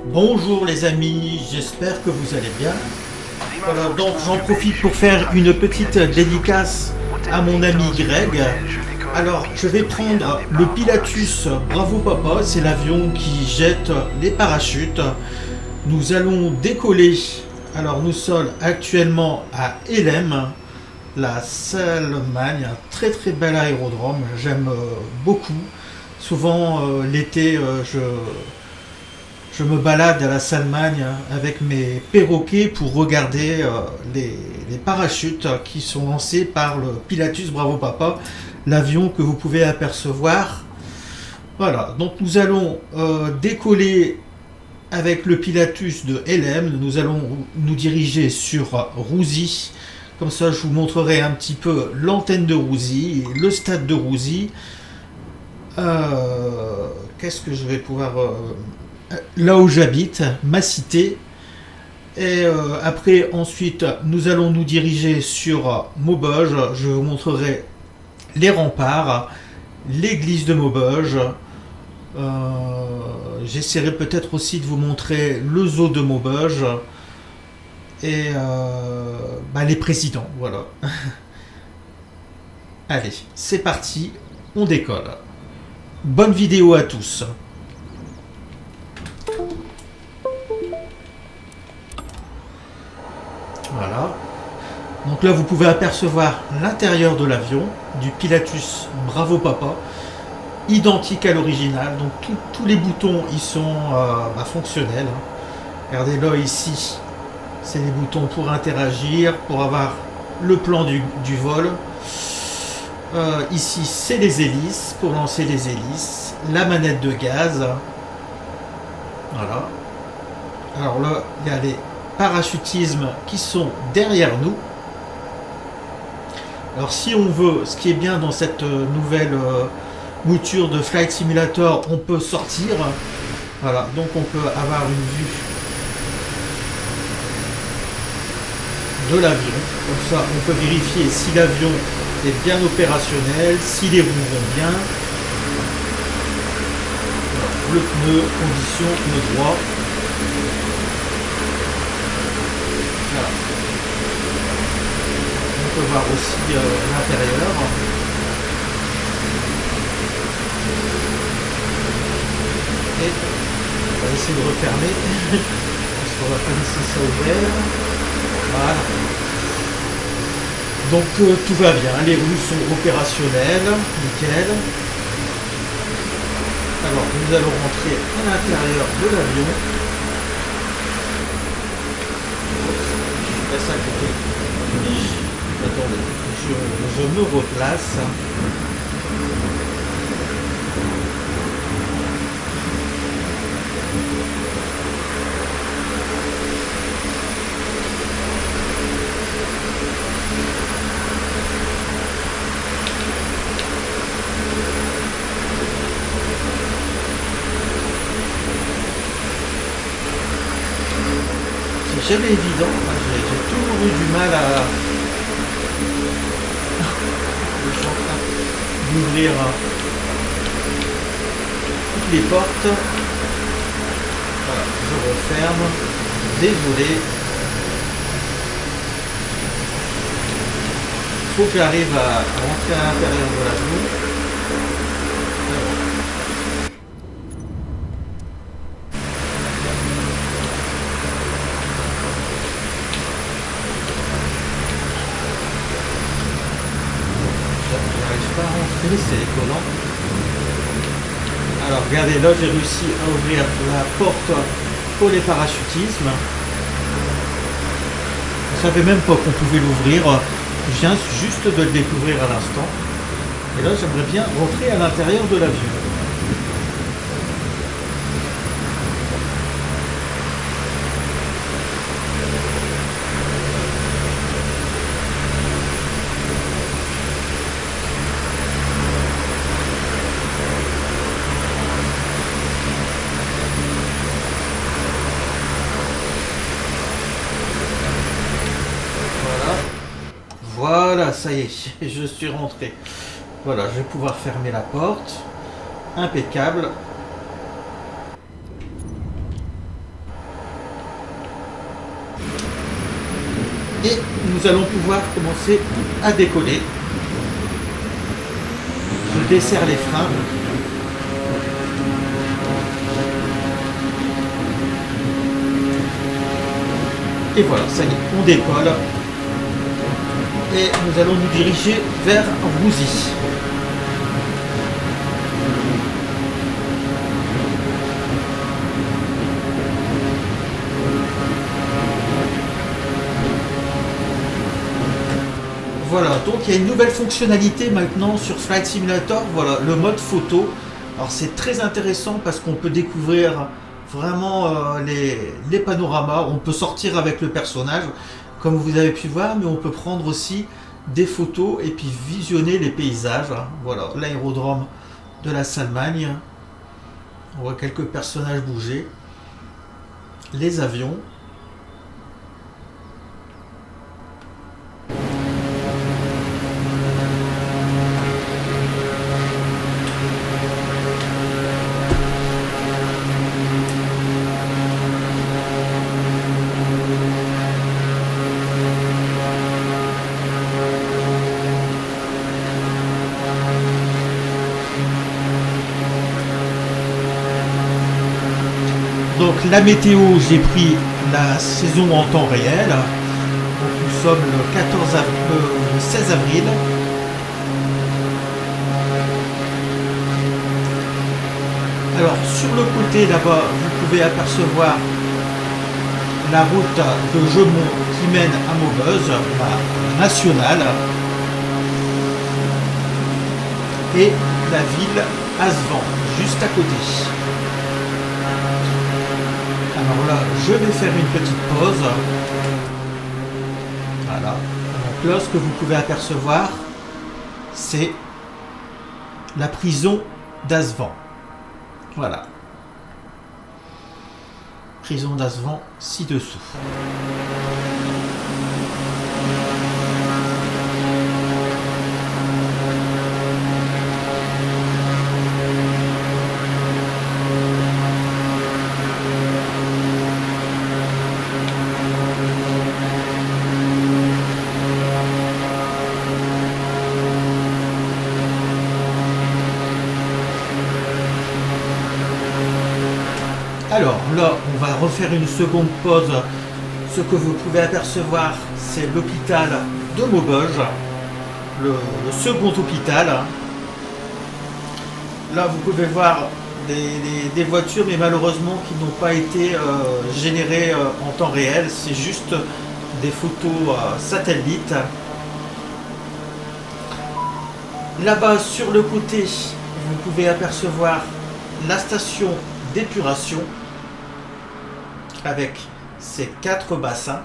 Bonjour les amis, j'espère que vous allez bien. Voilà, donc j'en profite pour faire une petite dédicace à mon ami Greg. Alors, je vais prendre le Pilatus Bravo Papa, c'est l'avion qui jette les parachutes. Nous allons décoller. Alors, nous sommes actuellement à Elem, la Salmagne, un très très bel aérodrome. J'aime beaucoup. Souvent, l'été, je me balade à la Salmagne avec mes perroquets pour regarder les parachutes qui sont lancés par le Pilatus Bravo Papa, l'avion que vous pouvez apercevoir. Voilà, donc nous allons décoller avec le Pilatus de LM. Nous allons nous diriger sur Rouzy. Comme ça, je vous montrerai un petit peu l'antenne de Rouzy, le stade de Rouzy. Qu'est-ce que je vais pouvoir... là où j'habite, ma cité. Et après, ensuite, nous allons nous diriger sur Maubeuge. Je vous montrerai les remparts, l'église de Maubeuge. J'essaierai peut-être aussi de vous montrer le zoo de Maubeuge et les présidents. Voilà. Allez, c'est parti, on décolle. Bonne vidéo à tous. Voilà. Donc là, vous pouvez apercevoir l'intérieur de l'avion du Pilatus Bravo Papa, identique à l'original. Donc tous les boutons, ils sont fonctionnels. Regardez là ici, c'est les boutons pour interagir, pour avoir le plan du vol. Ici, c'est les hélices, pour lancer les hélices. La manette de gaz. Voilà. Alors là, il y a les parachutismes qui sont derrière nous. Alors si on veut, ce qui est bien dans cette nouvelle mouture de Flight Simulator, on peut sortir. Voilà, donc on peut avoir une vue de l'avion. Comme ça, on peut vérifier si l'avion est bien opérationnel, si les roues vont bien. Le pneu, condition, pneu droit. Voilà. On peut voir aussi l'intérieur. Et on va essayer de refermer parce qu'on va pas laisser ça ouvert. Voilà. Donc tout va bien, les roues sont opérationnelles, nickel. Alors nous allons rentrer à l'intérieur de l'avion. Je passe à côté. Attendez, je me replace. C'est jamais évident, j'ai toujours eu du mal à... Je suis en train d'ouvrir toutes les portes. Voilà, je referme. Désolé. Il faut que j'arrive à rentrer à l'intérieur de l'avion. C'est les collants. Alors regardez, là j'ai réussi à ouvrir la porte pour les parachutismes. Je ne savais même pas qu'on pouvait l'ouvrir. Je viens juste de le découvrir à l'instant. Et là j'aimerais bien rentrer à l'intérieur de l'avion. Voilà, ça y est, je suis rentré. Voilà, je vais pouvoir fermer la porte. Impeccable. Et nous allons pouvoir commencer à décoller. Je desserre les freins. Et voilà, ça y est, on décolle. Et nous allons nous diriger vers Rouzy. Voilà, donc il y a une nouvelle fonctionnalité maintenant sur Flight Simulator, voilà, le mode photo. Alors c'est très intéressant parce qu'on peut découvrir vraiment les panoramas, on peut sortir avec le personnage, comme vous avez pu voir, mais on peut prendre aussi des photos et puis visionner les paysages. Voilà, l'aérodrome de la Salmagne, on voit quelques personnages bouger, les avions. Donc la météo, j'ai pris la saison en temps réel. Donc, nous sommes le 16 avril. Alors sur le côté là-bas, vous pouvez apercevoir la route de Gemont qui mène à Maubeuge, la nationale, et la ville Asvan, juste à côté. Alors là, je vais faire une petite pause. Voilà. Donc là, ce que vous pouvez apercevoir, c'est la prison d'Asvan. Voilà. Prison d'Asvan, ci-dessous. Alors là, on va refaire une seconde pause. Ce que vous pouvez apercevoir, c'est l'hôpital de Maubeuge, le second hôpital. Là, vous pouvez voir des voitures, mais malheureusement qui n'ont pas été générées en temps réel. C'est juste des photos satellites. Là-bas, sur le côté, vous pouvez apercevoir la station d'épuration avec ses 4 bassins.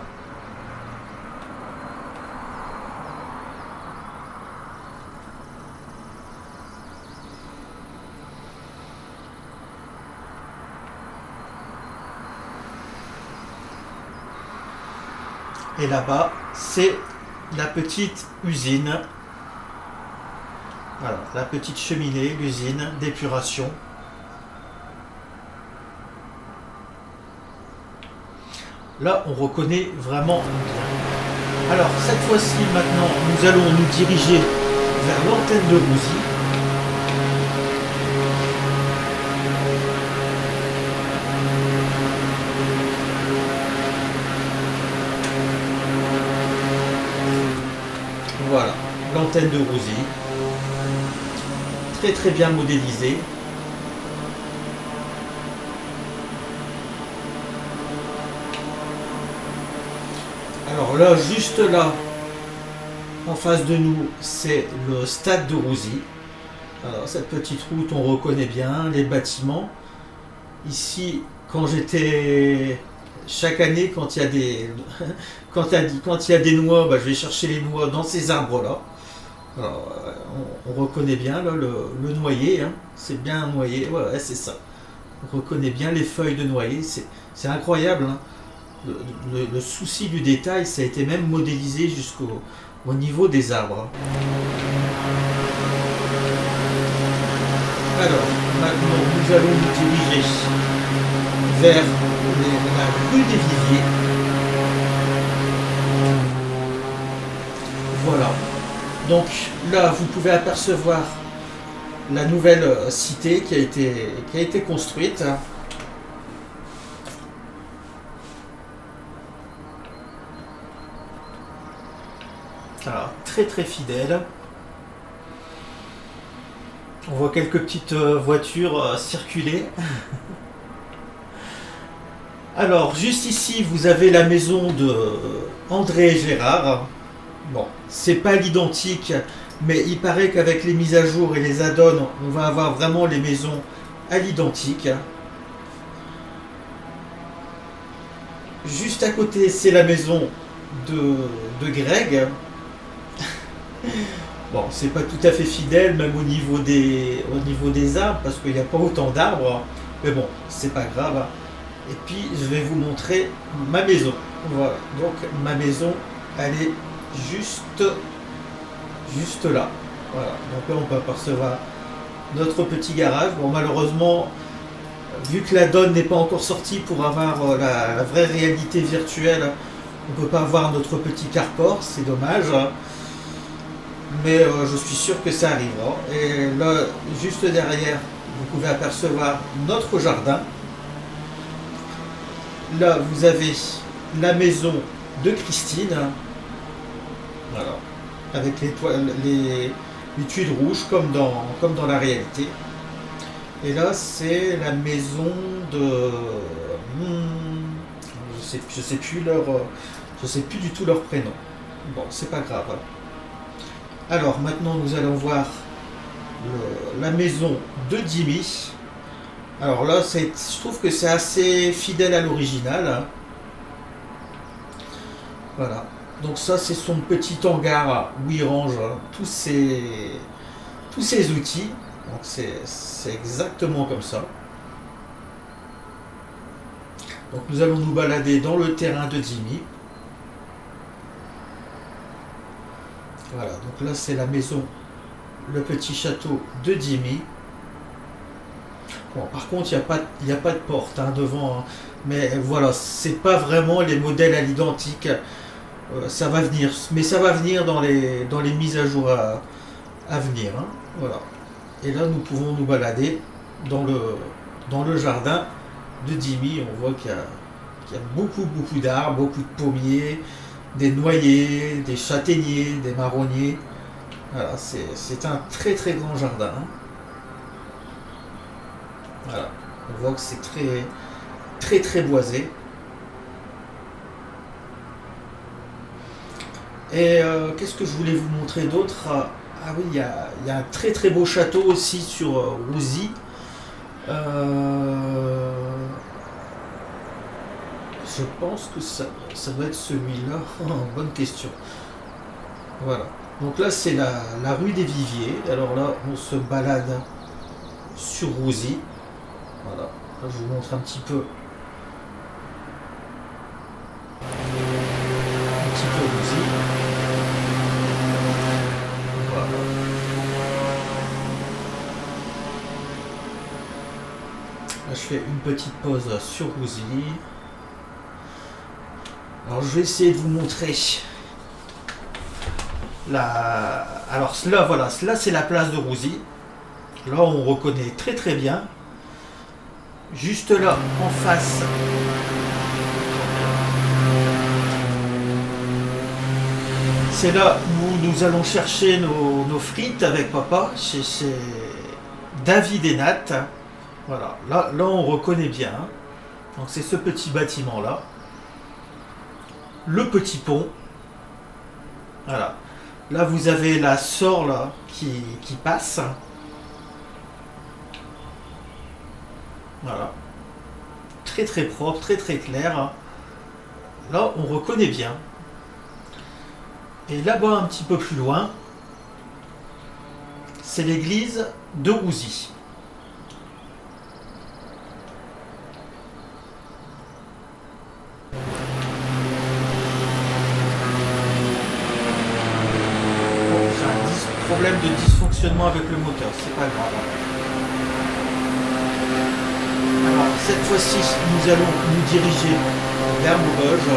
Et là-bas, c'est la petite usine. Voilà, la petite cheminée, l'usine d'épuration. Là, on reconnaît vraiment bien. Alors, cette fois-ci, maintenant, nous allons nous diriger vers l'antenne de Rouzy. Voilà, l'antenne de Rouzy. Très très bien modélisée. Alors là, juste là, en face de nous, c'est le stade de Rouzy. Alors cette petite route, on reconnaît bien les bâtiments. Ici, quand j'étais... Chaque année, quand il y a des, quand il y a des noix, bah, je vais chercher les noix dans ces arbres-là. Alors, on reconnaît bien là, le noyer, hein. C'est bien un noyer, ouais, c'est ça. On reconnaît bien les feuilles de noyer, c'est incroyable, hein. Le souci du détail, ça a été même modélisé au niveau des arbres. Alors, maintenant, nous allons nous diriger vers la rue des Viviers. Voilà. Donc là, vous pouvez apercevoir la nouvelle cité qui a été construite. Alors, très très fidèle. On voit quelques petites voitures circuler. Alors, juste ici, vous avez la maison de André Gérard. Bon, c'est pas l'identique, mais il paraît qu'avec les mises à jour et les add-ons, on va avoir vraiment les maisons à l'identique. Juste à côté, c'est la maison de Greg. Bon, c'est pas tout à fait fidèle, même au niveau des arbres, parce qu'il n'y a pas autant d'arbres. Mais bon, c'est pas grave. Et puis, je vais vous montrer ma maison. Voilà, donc ma maison, elle est juste là. Voilà, donc là, on peut apercevoir notre petit garage. Bon, malheureusement, vu que la donne n'est pas encore sortie pour avoir la vraie réalité virtuelle, on ne peut pas avoir notre petit carport, c'est dommage. Mais je suis sûr que ça arrivera. Et là, juste derrière, vous pouvez apercevoir notre jardin. Là, vous avez la maison de Christine. Voilà. Avec les tuiles rouges comme dans la réalité. Et là, c'est la maison de... Je sais plus du tout leur prénom. Bon, c'est pas grave. Alors, maintenant, nous allons voir la maison de Jimmy. Alors là, je trouve que c'est assez fidèle à l'original. Voilà. Donc ça, c'est son petit hangar où il range tous ses outils. Donc c'est exactement comme ça. Donc nous allons nous balader dans le terrain de Jimmy. Voilà, donc là c'est la maison, le petit château de Jimmy. Bon, par contre, il n'y a pas de porte devant. Mais voilà, c'est pas vraiment les modèles à l'identique. Ça va venir. Mais ça va venir dans les mises à jour à venir. Voilà. Et là, nous pouvons nous balader dans le jardin de Jimmy. On voit qu'il y a beaucoup d'arbres, beaucoup de pommiers, des noyers, des châtaigniers, des marronniers. Voilà, c'est un très très grand jardin. Voilà, on voit que c'est très très boisé. Et qu'est-ce que je voulais vous montrer d'autre? Ah oui, il y a un très très beau château aussi sur Rouzy. Je pense que ça doit être celui-là. Bonne question. Voilà. Donc là, c'est la rue des Viviers. Alors là, on se balade sur Rouzy. Voilà. Là, je vous montre un petit peu. Rouzy. Voilà. Là, je fais une petite pause sur Rouzy. Alors, je vais essayer de vous montrer alors là, voilà, là c'est la place de Rouzy. Là, on reconnaît très très bien. Juste là, en face, c'est là où nous allons chercher nos frites avec papa, chez David et Nat. Voilà, là on reconnaît bien. Donc c'est ce petit bâtiment là. Le petit pont. Voilà. Là vous avez la Sorre là, qui passe. Voilà. Très très propre, très très clair. Là on reconnaît bien. Et là-bas un petit peu plus loin, c'est l'église de Rouzy. Problème de dysfonctionnement avec le moteur, c'est pas grave. Alors cette fois-ci, nous allons nous diriger vers Maubeuge.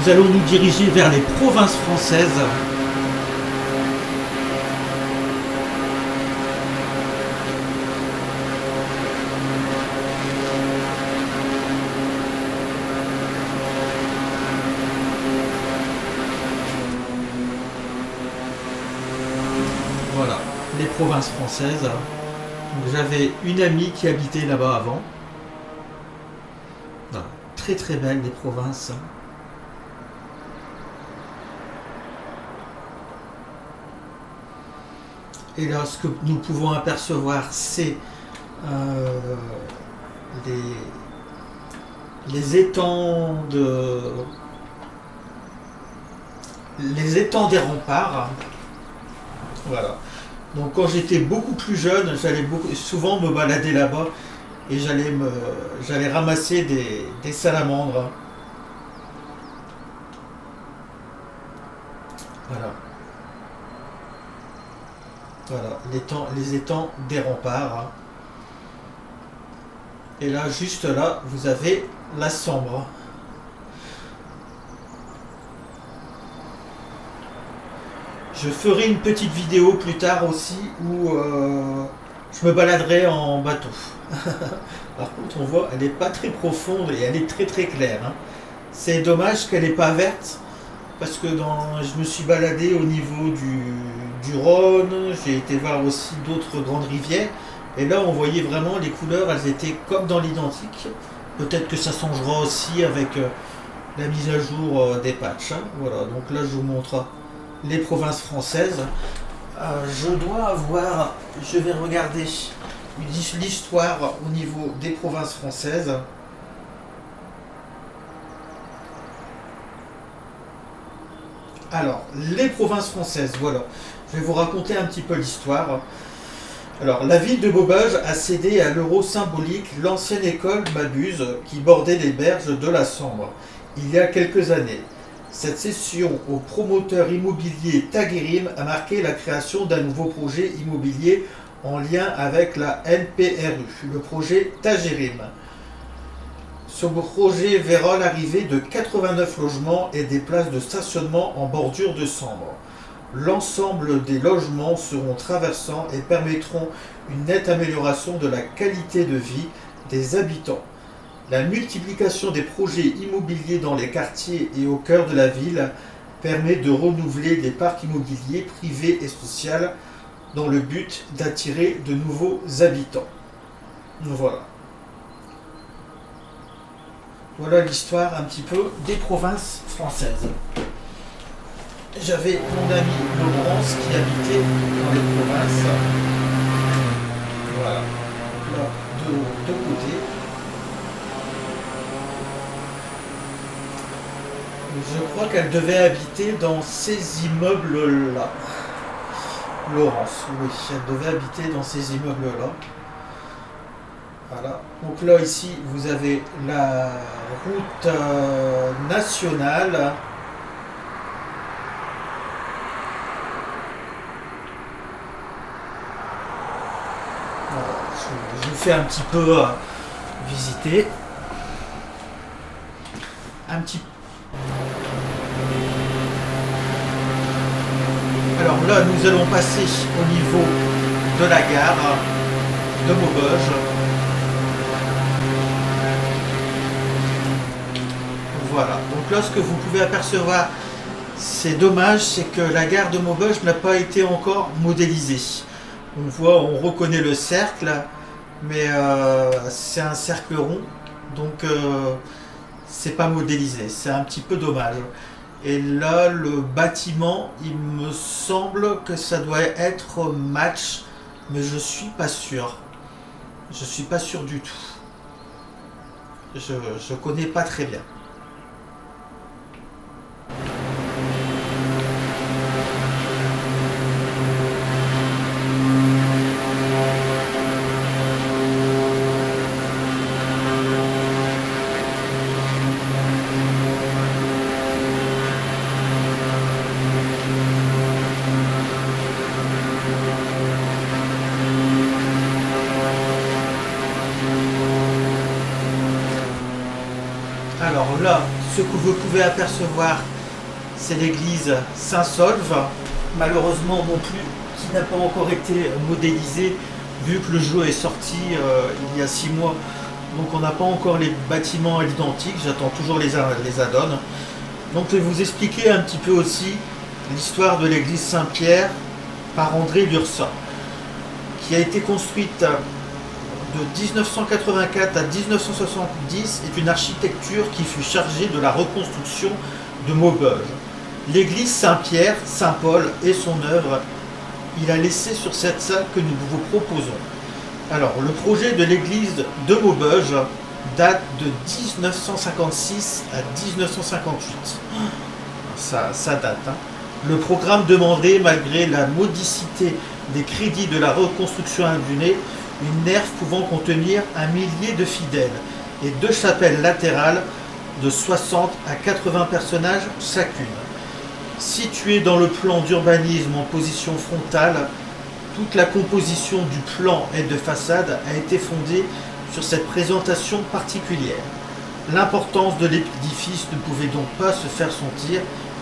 nous allons nous diriger vers les provinces françaises. Voilà, les provinces françaises. J'avais une amie qui habitait là-bas avant. Voilà, très très belles les provinces. Et là, ce que nous pouvons apercevoir, c'est euh, les étangs les étangs des remparts. Voilà. Donc quand j'étais beaucoup plus jeune, j'allais souvent me balader là-bas et j'allais ramasser des salamandres. Voilà. Voilà, les étangs des remparts. Et là, juste là, vous avez la Sambre. Je ferai une petite vidéo plus tard aussi où je me baladerai en bateau. Par contre, on voit, elle n'est pas très profonde et elle est très très claire. Hein. C'est dommage qu'elle n'est pas verte parce que je me suis baladé au niveau du Rhône, j'ai été voir aussi d'autres grandes rivières. Et là, on voyait vraiment les couleurs, elles étaient comme dans l'identique. Peut-être que ça changera aussi avec la mise à jour des patchs. Hein. Voilà, donc là, je vous montre les provinces françaises. Je vais regarder l'histoire au niveau des provinces françaises. Alors, les provinces françaises, voilà. Je vais vous raconter un petit peu l'histoire. Alors, la ville de Maubeuge a cédé à l'euro symbolique l'ancienne école Mabuse qui bordait les berges de la Sambre il y a quelques années. Cette cession au promoteur immobilier Taguérim a marqué la création d'un nouveau projet immobilier en lien avec la NPRU, le projet Taguérim. Ce projet verra l'arrivée de 89 logements et des places de stationnement en bordure de Sambre. L'ensemble des logements seront traversants et permettront une nette amélioration de la qualité de vie des habitants. La multiplication des projets immobiliers dans les quartiers et au cœur de la ville permet de renouveler les parcs immobiliers privés et sociaux dans le but d'attirer de nouveaux habitants. Voilà. Voilà l'histoire un petit peu des provinces françaises. J'avais mon ami Laurence qui habitait dans les provinces. Voilà. Là, de côté. Je crois qu'elle devait habiter dans ces immeubles-là. Laurence, oui, elle devait habiter dans ces immeubles-là. Voilà. Donc là, ici, vous avez la route nationale. Je vous fais un petit peu visiter. Alors là, nous allons passer au niveau de la gare de Maubeuge. Voilà. Donc là, ce que vous pouvez apercevoir, c'est dommage, c'est que la gare de Maubeuge n'a pas été encore modélisée. On reconnaît le cercle, mais c'est un cercle rond, donc c'est pas modélisé. C'est un petit peu dommage. Et là, le bâtiment, il me semble que ça doit être match, mais je suis pas sûr. Je suis pas sûr du tout. Je connais pas très bien. Alors là, ce que vous pouvez apercevoir, c'est l'église Saint-Solve, malheureusement non plus, qui n'a pas encore été modélisée, vu que le jeu est sorti il y a 6 mois. Donc on n'a pas encore les bâtiments à l'identique, j'attends toujours les add-ons. Donc je vais vous expliquer un petit peu aussi l'histoire de l'église Saint-Pierre par André Lurçat, qui a été construite de 1984 à 1970, est une architecture qui fut chargée de la reconstruction de Maubeuge. L'église Saint-Pierre, Saint-Paul et son œuvre, il a laissé sur cette salle que nous vous proposons. Alors, le projet de l'église de Maubeuge date de 1956 à 1958. Ça date, hein. Le programme demandait, malgré la modicité des crédits de la reconstruction indunée, une nef pouvant contenir 1 millier de fidèles et 2 chapelles latérales de 60 à 80 personnages chacune. Située dans le plan d'urbanisme en position frontale, toute la composition du plan et de façade a été fondée sur cette présentation particulière. L'importance de l'édifice ne pouvait donc pas se faire sentir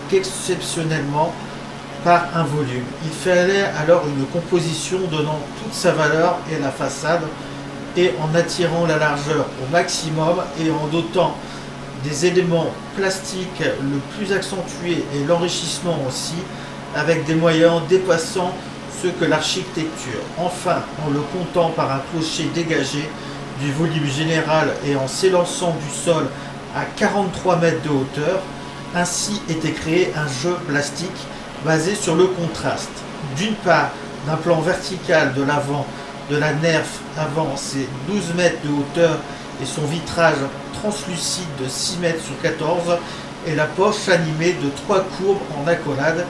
qu'exceptionnellement par un volume. Il fallait alors une composition donnant toute sa valeur et la façade, et en attirant la largeur au maximum et en dotant des éléments plastiques le plus accentués et l'enrichissement aussi, avec des moyens dépassant ceux que l'architecture. Enfin, en le comptant par un clocher dégagé du volume général et en s'élançant du sol à 43 mètres de hauteur, ainsi était créé un jeu plastique basé sur le contraste. D'une part, d'un plan vertical de l'avant de la nef avant ses 12 mètres de hauteur et son vitrage translucide de 6 mètres sur 14 et la poche animée de 3 courbes en accolade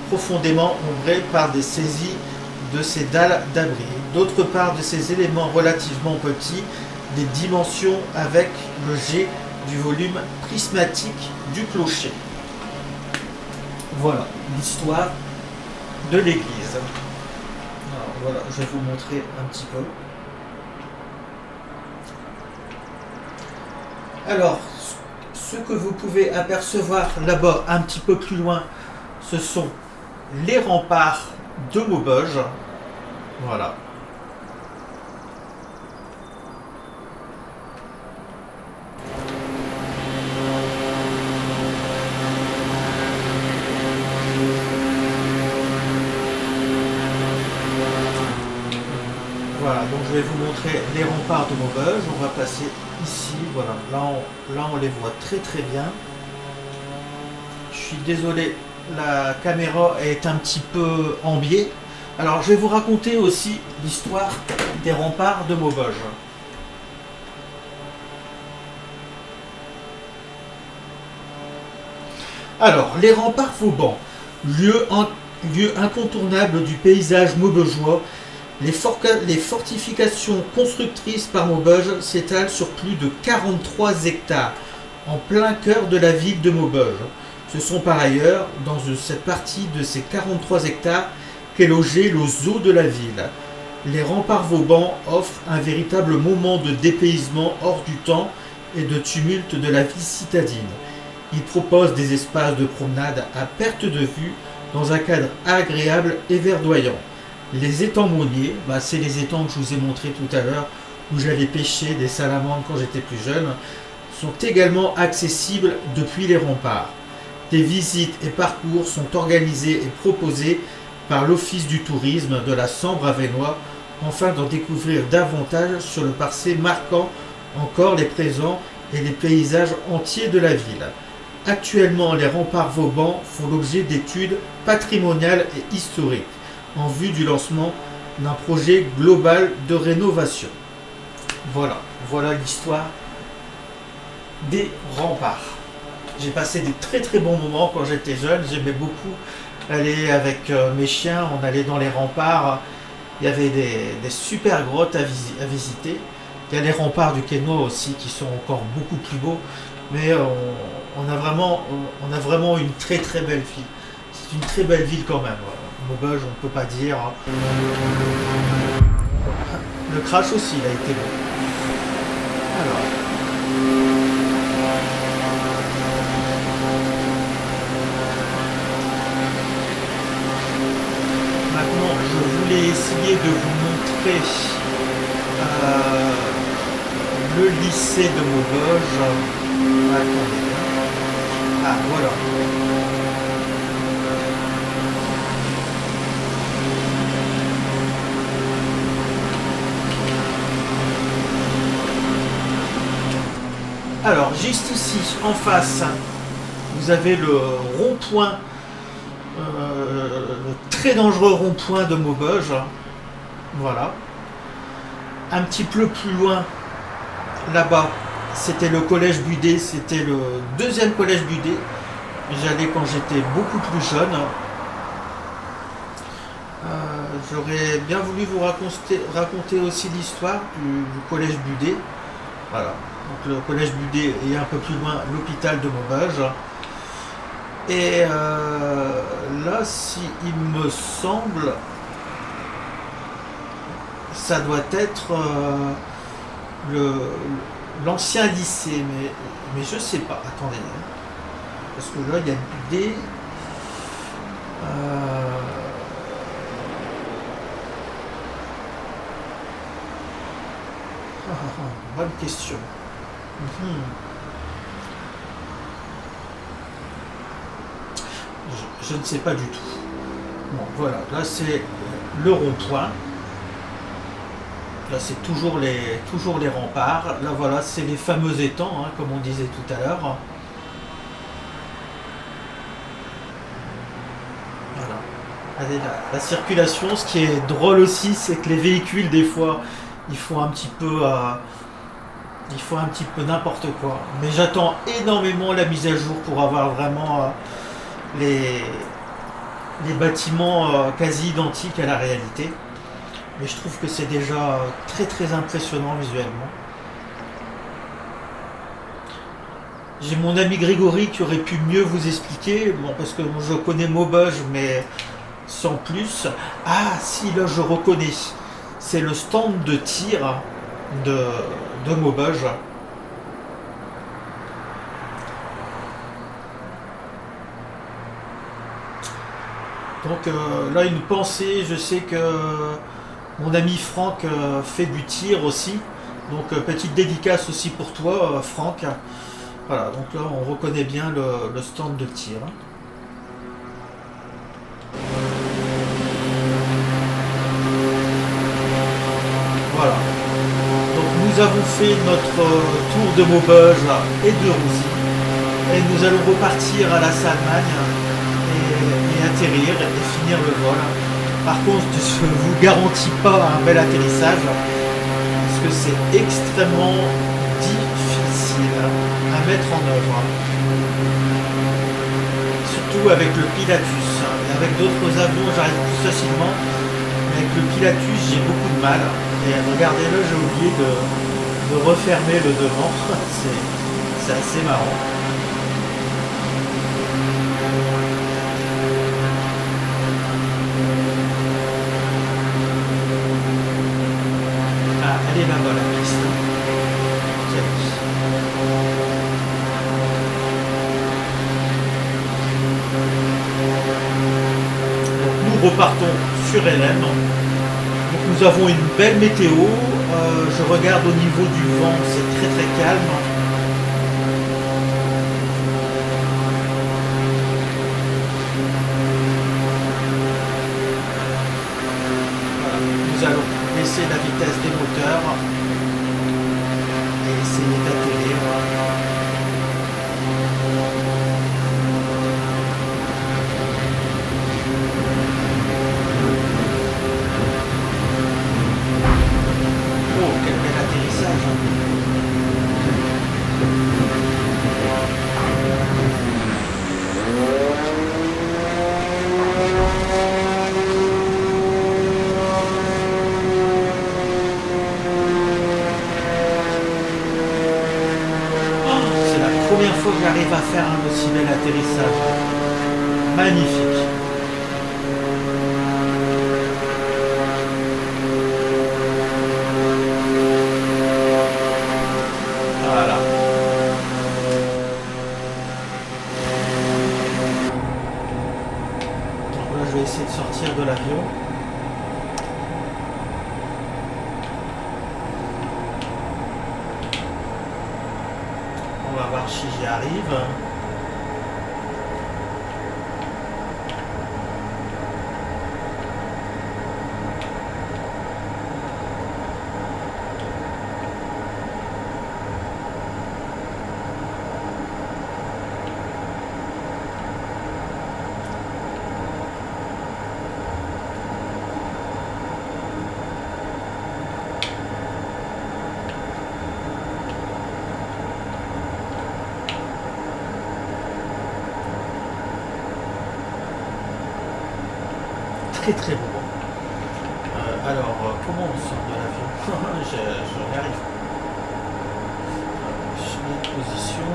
profondément ombrées par des saisies de ces dalles d'abri. D'autre part, de ces éléments relativement petits, des dimensions avec le jet du volume prismatique du clocher. Voilà l'histoire de l'église. Alors voilà, je vais vous montrer un petit peu. Alors, ce que vous pouvez apercevoir là-bas, un petit peu plus loin, ce sont les remparts de Maubeuge. Voilà. Voilà, donc je vais vous montrer les remparts de Maubeuge. On va passer ici, voilà, là on les voit très très bien. Je suis désolé, la caméra est un petit peu en biais. Alors je vais vous raconter aussi l'histoire des remparts de Maubeuge. Alors, les remparts Vauban, lieu incontournable du paysage maubeugeois. Les fortifications constructrices par Maubeuge s'étalent sur plus de 43 hectares, en plein cœur de la ville de Maubeuge. Ce sont par ailleurs, dans cette partie de ces 43 hectares, qu'est logé le zoo de la ville. Les remparts Vauban offrent un véritable moment de dépaysement hors du temps et de tumulte de la vie citadine. Ils proposent des espaces de promenade à perte de vue dans un cadre agréable et verdoyant. Les étangs Monnier, c'est les étangs que je vous ai montré tout à l'heure, où j'allais pêcher des salamandres quand j'étais plus jeune, sont également accessibles depuis les remparts. Des visites et parcours sont organisés et proposés par l'Office du tourisme de la Sambre-Avesnois, afin d'en découvrir davantage sur le passé marquant encore les présents et les paysages entiers de la ville. Actuellement, les remparts Vauban font l'objet d'études patrimoniales et historiques, en vue du lancement d'un projet global de rénovation. Voilà l'histoire des remparts. J'ai passé des très très bons moments quand j'étais jeune, j'aimais beaucoup aller avec mes chiens, on allait dans les remparts, il y avait des super grottes à visiter. Il y a les remparts du Quesnoy aussi qui sont encore beaucoup plus beaux, mais on a vraiment une très très belle ville. C'est une très belle ville quand même. Maubeuge, on ne peut pas dire. Le crash aussi, il a été bon. Alors. voulais essayer de vous montrer le lycée de Maubeuge. Attendez. Ah, voilà. Alors, juste ici, en face, vous avez le rond-point, le très dangereux rond-point de Maubeuge. Voilà. Un petit peu plus loin, là-bas, c'était le collège Budet, c'était le deuxième collège Budet. J'allais quand j'étais beaucoup plus jeune. J'aurais bien voulu vous raconter aussi l'histoire du collège Budet. Voilà. Donc le collège Budet est un peu plus loin, l'hôpital de Maubeuge. Et là, si il me semble, ça doit être l'ancien lycée, mais je sais pas. Attendez, parce que là, il y a Budet. Bonne question. Je ne sais pas du tout. Bon, voilà, là c'est le rond-point. Là c'est toujours les remparts. Là voilà, c'est les fameux étangs, hein, comme on disait tout à l'heure. Voilà. Allez, la circulation, ce qui est drôle aussi, c'est que les véhicules, des fois, ils font un petit peu n'importe quoi. Mais j'attends énormément la mise à jour pour avoir vraiment les bâtiments quasi identiques à la réalité. Mais je trouve que c'est déjà très très impressionnant visuellement. J'ai mon ami Grégory qui aurait pu mieux vous expliquer, bon, parce que je connais Maubeuge, mais sans plus. Ah si, là je reconnais. C'est le stand de tir de Maubeuge. Donc là, une pensée, je sais que mon ami Franck fait du tir aussi. Donc petite dédicace aussi pour toi, Franck. Voilà, donc là, on reconnaît bien le stand de tir. Voilà. Donc nous avons fait notre tour de Maubeuge et de Roussy. Et nous allons repartir à la Salmagne et atterrir et finir le vol. Par contre, je ne vous garantis pas un bel atterrissage parce que c'est extrêmement difficile à mettre en œuvre. Surtout avec le Pilatus. Avec d'autres avions, j'arrive plus facilement. Mais avec le Pilatus, j'ai beaucoup de mal. Et regardez-le, j'ai oublié de refermer le devant. C'est assez marrant. Ah, elle est là-bas, la piste. Donc nous repartons sur Hélène. Donc nous avons une belle météo. Je regarde au niveau du vent, c'est très très calme. Voilà. Nous allons baisser la vitesse des moteurs et essayer d'atterrir. Oh, quel bel atterrissage! C'est la première fois que j'arrive à faire un aussi bel atterrissage. Magnifique. Voilà. Donc là, je vais essayer de sortir de l'avion. voir si j'y arrive. Très beau. Alors, comment on sort de l'avion? Je n'y arrive pas. Changer de position.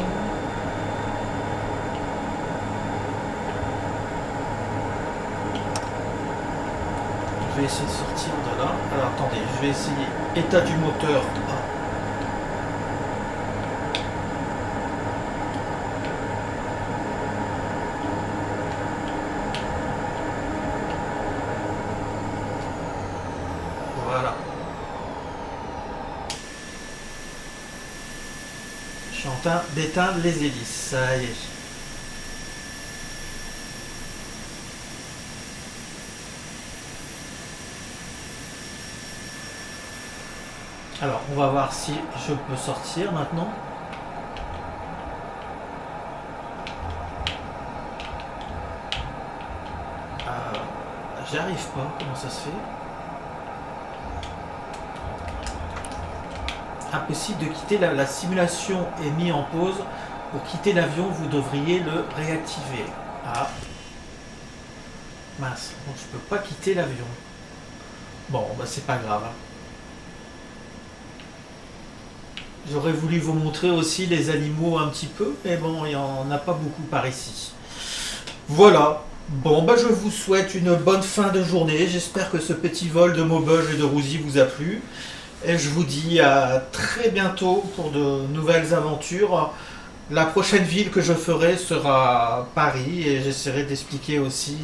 Je vais essayer de sortir de là. Alors attendez, je vais essayer état du moteur. Voilà. Je suis en train d'éteindre les hélices. Ça y est. Alors, on va voir si je peux sortir maintenant. J'y arrive pas. Comment ça se fait? Impossible de quitter la simulation est mise en pause. Pour quitter l'avion, vous devriez le réactiver. Ah. Mince, donc je peux pas quitter l'avion. Bon, bah c'est pas grave. J'aurais voulu vous montrer aussi les animaux un petit peu, mais bon, il n'y en a pas beaucoup par ici. Voilà. Bon, bah je vous souhaite une bonne fin de journée. J'espère que ce petit vol de Maubeuge et de Rouzy vous a plu. Et je vous dis à très bientôt pour de nouvelles aventures. La prochaine ville que je ferai sera Paris et j'essaierai d'expliquer aussi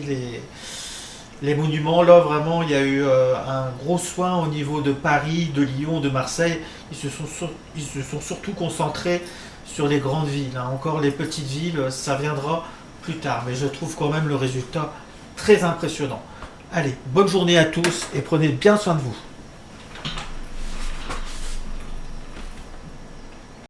les monuments. Là vraiment il y a eu un gros soin au niveau de Paris, de Lyon, de Marseille. Ils se sont surtout concentrés sur les grandes villes. Encore les petites villes, ça viendra plus tard. Mais je trouve quand même le résultat très impressionnant. Allez, bonne journée à tous et prenez bien soin de vous.